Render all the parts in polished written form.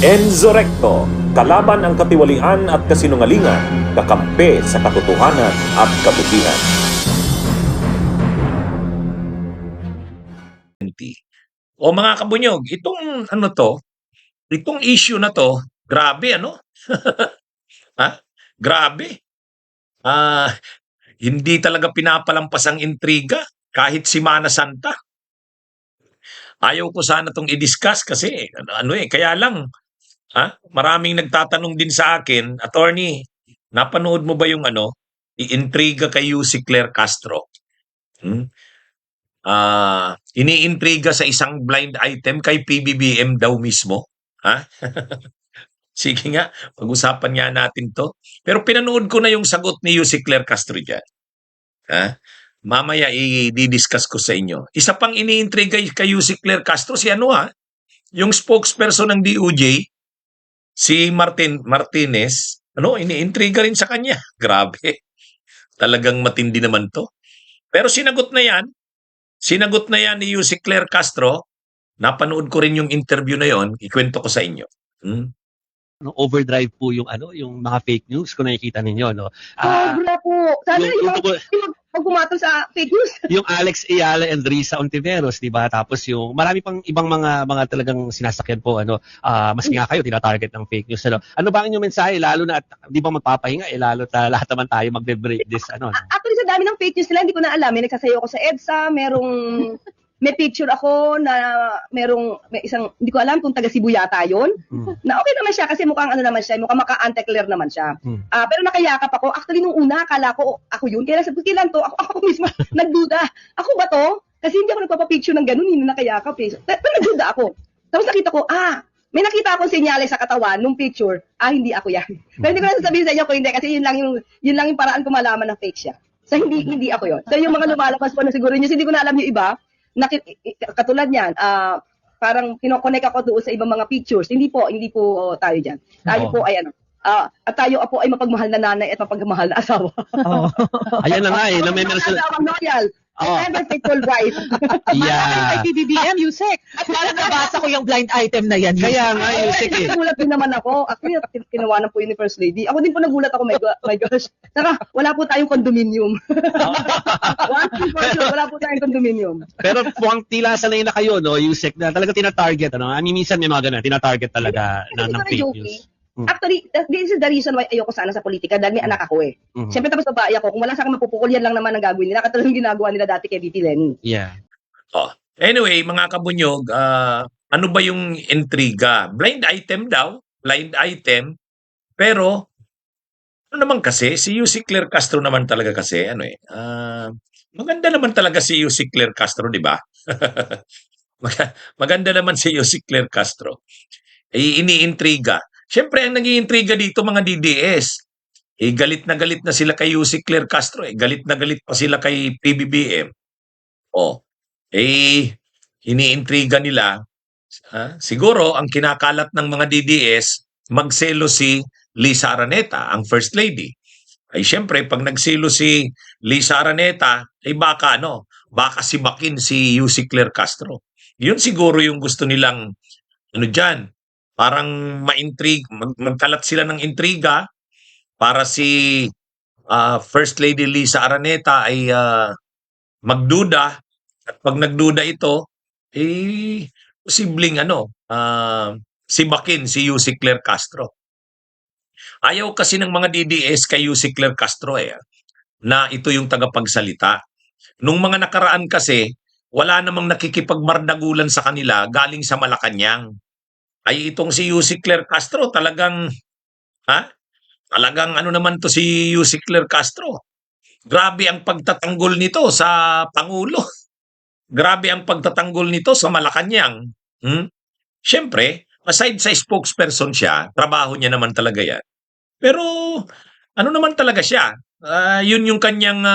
Enzo Recto, kalaban ang katiwalian at kasinungalingan, kakampi sa katotohanan at kabutihan. O mga kabunyog, itong issue na to, grabe ha? Grabe. Ah, hindi talaga pinapalampas ang intriga kahit si Mana Santa. Ayaw ko sana tong i-discuss kasi kaya lang maraming nagtatanong din sa akin, attorney, napanood mo ba yung iintriga kay Yussi Claire Castro? Iniintriga sa isang blind item kay PBBM daw mismo. Ha? Sige nga, pag-usapan nga natin to. Pero pinanood ko na yung sagot ni Yussi Claire Castro dyan. Ha? Mamaya i-discuss ko sa inyo. Isa pang iniintriga kay Yussi Claire Castro, yung spokesperson ng DOJ, si Martinez, iniintriga rin sa kanya. Grabe. Talagang matindi naman to. Pero sinagot na yan ni Yussi Claire Castro. Napanood ko rin yung interview na yon, ikwento ko sa inyo. Overdrive po yung yung mga fake news kung nakikita ninyo, no. Sobra po. Sana yung pag sa fake news. Yung Alex Ayala and Risa Ontiveros, 'di ba? Tapos yung marami pang ibang mga talagang sinasakyan po maski nga kayo tinatarget ng fake news. Ano ba ang inyong mensahe lalo na 'di ba magpapahinga lalo na lahat naman tayo magbe-break this Actually sa dami ng fake news nila, hindi ko na alam. May nagsasayaw ako sa EDSA, may picture ako na may isang, hindi ko alam kung taga Cebu yata yun. Na okay naman siya kasi mukhang naman siya, mukhang maka-anti-clear naman siya. Pero nakayakap ako. Actually nung una, akala ko ako yun. Kaya sabi ko, kailan to? Ako mismo nagduda. Ako ba to? Kasi hindi ako nagpapapicture ng ganun, hindi nakayakap eh. Pero nagduda ako. Tapos nakita ko, may nakita akong senyales sa katawan nung picture. Hindi ako yan. Pero hindi ko na sasabihin sa inyo kung hindi kasi yun lang yung paraan ko malaman na fake siya. So hindi ako yun. So yung mga lumalabas po na siguro nyo, hindi ko na alam yung iba. Katulad niyan, parang kinoconnect ako doon sa ibang mga pictures. Hindi po tayo diyan. Tayo po ay at tayo po ay mapagmahal na nanay at mapagmahal na asawa. Ayan na nga na may meron asawang loyal. And never faithful wife. Yeah. Kay PBBM, Yusek. At parang nabasa ko yung blind item na yan. Kaya nga, Yusek Nagulat din naman ako. Actually, kinawanan po yun ni First Lady. Ako din po nagulat ako, my gosh. Saka, wala po tayong condominium. Wala po tayong condominium. Pero mukhang tila sanay na kayo, no, Yusek, na talaga tina-target, I mean, minsan may mga ganun, tina-target talaga ng fake news. Actually, this is the reason why ayoko sana sa politika dahil may anak ako eh. Siyempre tapos babae ako, kung wala sa akin mapupukol, yan lang naman ang gagawin nila. Katulad yung ginagawa nila dati kay VP Lenny. Yeah. Anyway, mga kabunyog, ano ba yung intriga? Blind item daw, pero naman kasi, si Yussi Claire Castro naman talaga kasi, maganda naman talaga si Yussi Claire Castro, di ba? Maganda naman si Yussi Claire Castro. Iniintriga. Siyempre, ang nag-iintriga dito mga DDS, galit na sila kay Yussi Claire Castro, galit na galit pa sila kay PBBM. Iniintriga nila, siguro ang kinakalat ng mga DDS, magselo si Lisa Araneta, ang First Lady. Ay siyempre, pag nagselo si Lisa Araneta, baka sibakin si Yussi Claire Castro. Yun siguro yung gusto nilang, dyan, parang magkalat sila ng intriga para si First Lady Lisa Araneta ay magduda, at pag nagduda ito, posibleng sibakin si Yussi Claire Castro. Ayaw kasi ng mga DDS kay Yussi Claire Castro na ito yung tagapagsalita. Nung mga nakaraan kasi, wala namang nakikipagmardagulan sa kanila galing sa Malacanang. Ay itong si Yussi Claire Castro talagang naman to si Yussi Claire Castro. Grabe ang pagtatanggol nito sa Pangulo. Grabe ang pagtatanggol nito sa Malacanang. Siyempre, aside sa spokesperson siya, trabaho niya naman talaga yan. Pero naman talaga siya. Yun yung kanyang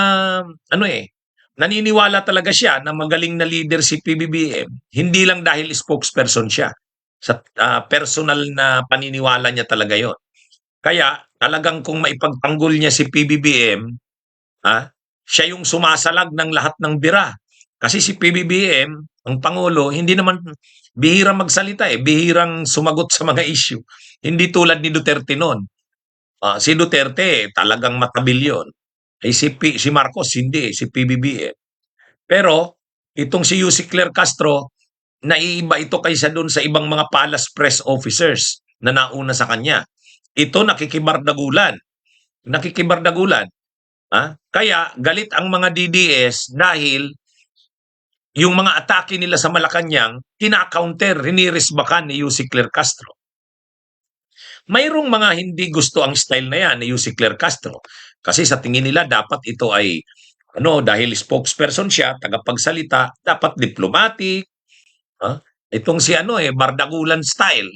naniniwala talaga siya na magaling na leader si PBBM. Hindi lang dahil spokesperson siya. Sa personal na paniniwala niya talaga yon. Kaya talagang kung maipagtanggol niya si PBBM, siya yung sumasalag ng lahat ng bira. Kasi si PBBM, ang Pangulo, hindi naman bihirang magsalita bihirang sumagot sa mga issue. Hindi tulad ni Duterte noon. Si Duterte talagang matabil yun. Si Marcos hindi, si PBBM. Pero itong si Yussi Claire Castro, naiiba ito kaysa doon sa ibang mga palace press officers na nauna sa kanya. Ito nakikibardagulan. Nakikibardagulan. Kaya galit ang mga DDS dahil yung mga atake nila sa Malacanang, kina-counter, rinirisbakan ni Yussi Claire Castro. Mayroong mga hindi gusto ang style na yan ni Yussi Claire Castro. Kasi sa tingin nila dapat ito ay, dahil spokesperson siya, tagapagsalita, dapat diplomatic. Itong si bardagulan style.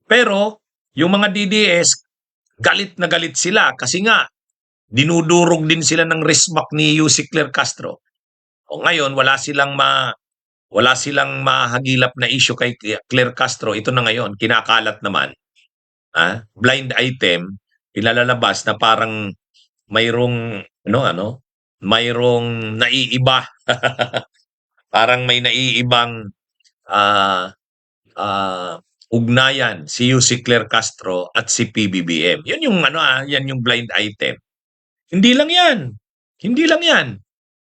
Pero yung mga DDS, galit na galit sila kasi nga, dinudurog din sila ng resback ni Yussi Claire Castro. O ngayon, wala silang mahagilap na issue kay Claire Castro. Ito na ngayon, kinakalat naman. Blind item, pinalalabas na parang mayroong, mayroong naiiba. Parang may naiibang ugnayan si Yussi Claire Castro at si PBBM. Yan yung yan yung blind item. Hindi lang yan. Hindi lang yan.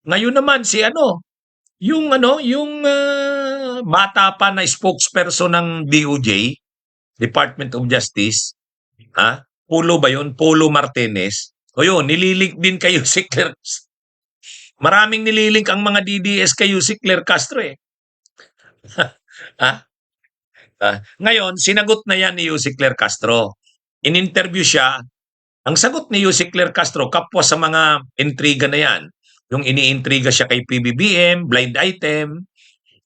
Ngayon naman si yung bata pa na spokesperson ng DOJ, Department of Justice, Polo ba yun? Polo Martinez. O yun, nililink din kayo si Claire. Maraming nililink ang mga DDS kayo si Claire Castro Ngayon, sinagot na yan ni Yussi Claire Castro. In-interview siya. Ang sagot ni Yussi Claire Castro, kapwa sa mga intriga na yan. Yung iniintriga siya kay PBBM, blind item,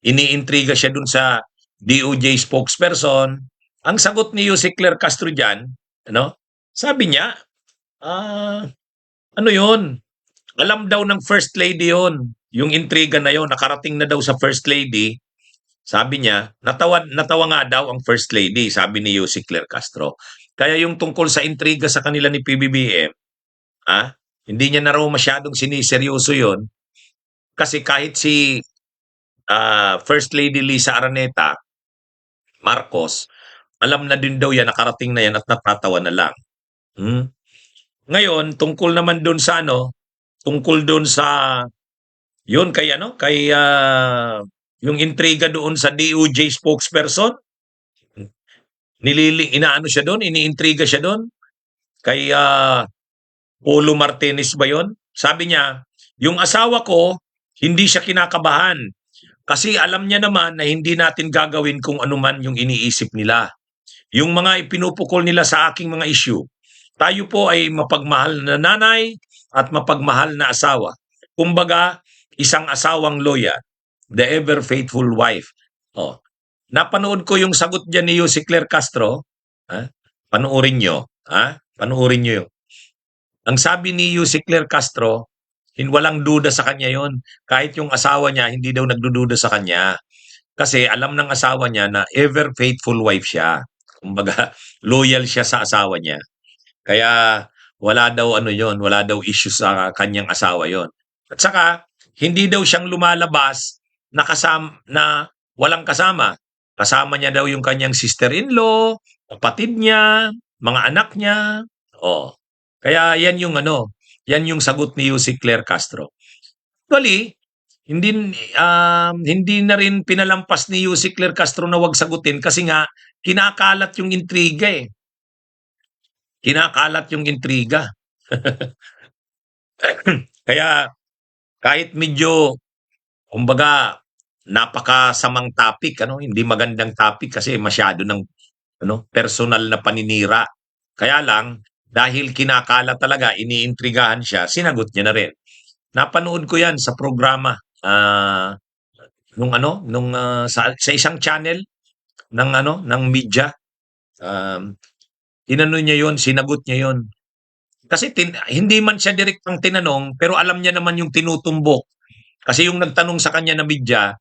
iniintriga siya dun sa DOJ spokesperson. Ang sagot ni Yussi Claire Castro dyan, sabi niya, yun? Alam daw ng First Lady yun. Yung intriga na yun, nakarating na daw sa First Lady. Sabi niya, natawa nga daw ang First Lady, sabi ni Yussi Claire Castro. Kaya yung tungkol sa intriga sa kanila ni PBBM, hindi niya na raw masyadong siniseryoso yun. Kasi kahit si First Lady Lisa Araneta, Marcos, alam na din daw yan, nakarating na yan at natatawa na lang. Ngayon, tungkol naman doon sa yun kay yung intriga doon sa DOJ spokesperson, iniintriga siya doon kay Polo Martinez ba yun? Sabi niya, yung asawa ko, hindi siya kinakabahan kasi alam niya naman na hindi natin gagawin kung anuman yung iniisip nila. Yung mga ipinupukol nila sa aking mga issue, tayo po ay mapagmahal na nanay at mapagmahal na asawa. Kumbaga, isang asawang loyal, the ever faithful wife. Napanood ko yung sagot dyan ni Yussi Claire Castro. Panoorin nyo. Panoorin nyo yun. Ang sabi ni Yussi Claire Castro, walang duda sa kanya yon. Kahit yung asawa niya, hindi daw nagdududa sa kanya. Kasi alam ng asawa niya na ever faithful wife siya. Kumbaga, loyal siya sa asawa niya. Kaya wala daw wala daw issue sa kanyang asawa yon. At saka, hindi daw siyang lumalabas na walang kasama. Kasama niya daw yung kanyang sister-in-law, kapatid niya, mga anak niya. Kaya yan yung sagot ni Yussi Claire Castro. Actually, hindi na rin pinalampas ni Yussi Claire Castro na wag sagutin kasi nga kinakalat yung intriga Kinakalat yung intriga. Kaya kahit medyo kumbaga napakasamang topic, hindi magandang topic kasi masyado ng personal na paninira. Kaya lang dahil kinakalat talaga, iniintrigahan siya, sinagot niya na rin. Napanood ko 'yan sa programa sa isang channel ng media. Niya 'yon, sinagot niya 'yon. Kasi hindi man siya direktang tinanong, pero alam niya naman yung tinutumbok. Kasi yung nagtanong sa kanya na media,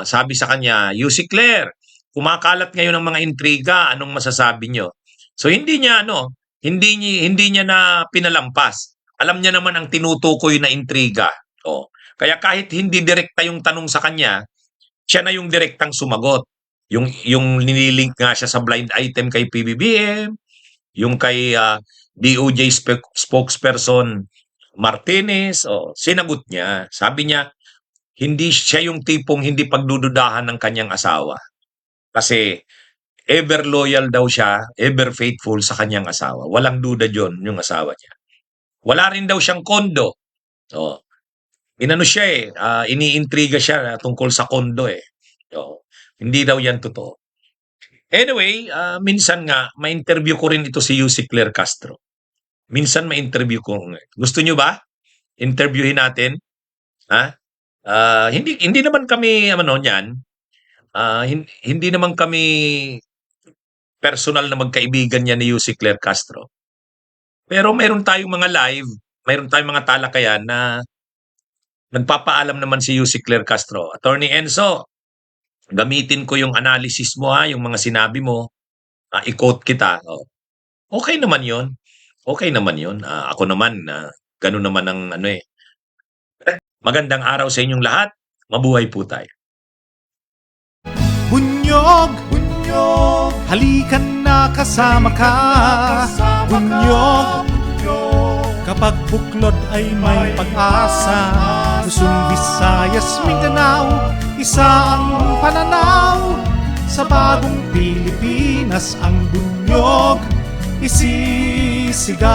sabi sa kanya, Yussi Claire, kumakalat ngayon ang mga intriga, anong masasabi niyo? So hindi niya na pinalampas. Alam niya naman ang tinutukoy na intriga. Kaya kahit hindi direkta yung tanong sa kanya, siya na yung direktang sumagot. Yung nililink nga siya sa blind item kay PBBM, yung kay DOJ spokesperson Martinez, sinagot niya. Sabi niya, hindi siya yung tipong hindi pagdududahan ng kanyang asawa. Kasi ever loyal daw siya, ever faithful sa kanyang asawa. Walang duda yon yung asawa niya. Wala rin daw siyang kondo. Oh, inano siya iniintriga siya tungkol sa kondo hindi daw yan totoo. Anyway, minsan nga, ma-interview ko rin ito si Yussi Claire Castro. Minsan ma-interview ko. Gusto nyo ba? Interviewin natin? Ha? Hindi naman kami, niyan, hindi naman kami personal na magkaibigan niya ni Yussi Claire Castro. Pero mayroon tayong mga live, mayroon tayong mga talakayan na nagpapaalam naman si Yussi Claire Castro. Attorney Enzo, gamitin ko yung analysis mo yung mga sinabi mo, i-quote kita. Okay naman yon. Okay naman yon. Ako naman, ganun naman ang Magandang araw sa inyong lahat. Mabuhay po tayo. Bunyog, bunyog, halikan na kasama ka. Bunyog, kapag buklod ay may pag-asa. Luzon, Visayas, Mindanao, isa ang pananaw. Sa bagong Pilipinas ang bunyog isisigaw.